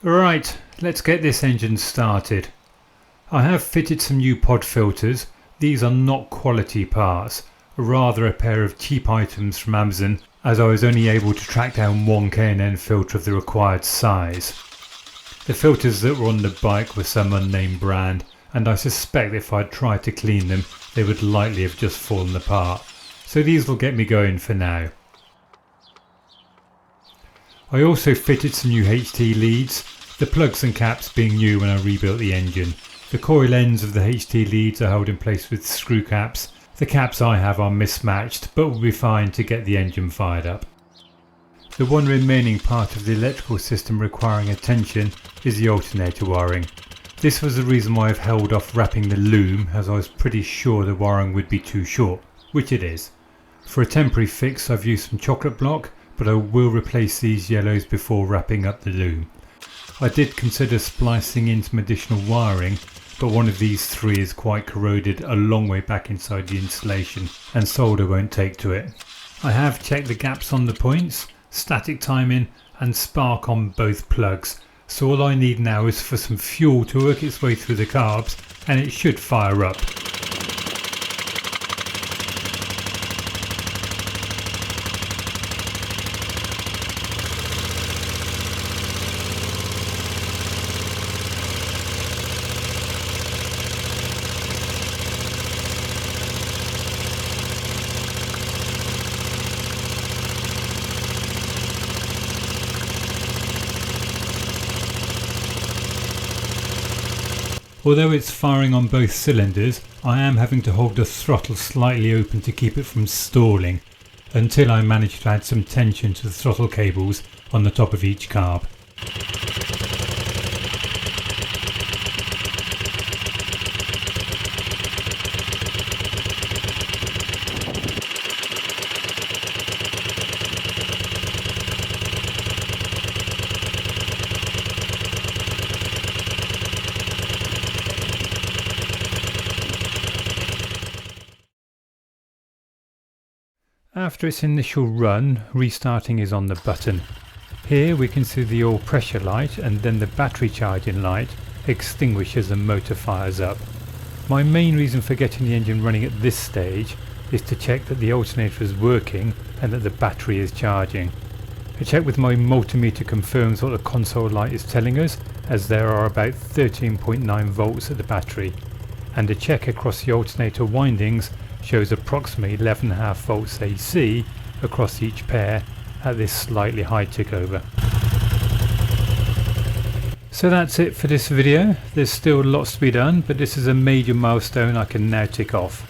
Right, let's get this engine started. I have fitted some new pod filters. These are not quality parts, rather a pair of cheap items from Amazon, as I was only able to track down one K&N filter of the required size. The filters that were on the bike were some unnamed brand, and I suspect if I'd tried to clean them they would likely have just fallen apart, so these will get me going for now. I also fitted some new HT leads, the plugs and caps being new when I rebuilt the engine. The coil ends of the HT leads are held in place with screw caps. The caps I have are mismatched but will be fine to get the engine fired up. The one remaining part of the electrical system requiring attention is the alternator wiring. This was the reason why I've held off wrapping the loom, as I was pretty sure the wiring would be too short, which it is. For a temporary fix I've used some chocolate block, but I will replace these yellows before wrapping up the loom. I did consider splicing in some additional wiring, but one of these three is quite corroded a long way back inside the insulation and solder won't take to it. I have checked the gaps on the points, static timing and spark on both plugs, so all I need now is for some fuel to work its way through the carbs and it should fire up. Although it's firing on both cylinders, I am having to hold the throttle slightly open to keep it from stalling, until I manage to add some tension to the throttle cables on the top of each carb. After its initial run, restarting is on the button. Here we can see the oil pressure light and then the battery charging light extinguish as the motor fires up. My main reason for getting the engine running at this stage is to check that the alternator is working and that the battery is charging. A check with my multimeter confirms what the console light is telling us, as there are about 13.9 volts at the battery, and a check across the alternator windings shows approximately 11.5 volts AC across each pair at this slightly high tick over. So that's it for this video. There's still lots to be done, but this is a major milestone I can now tick off.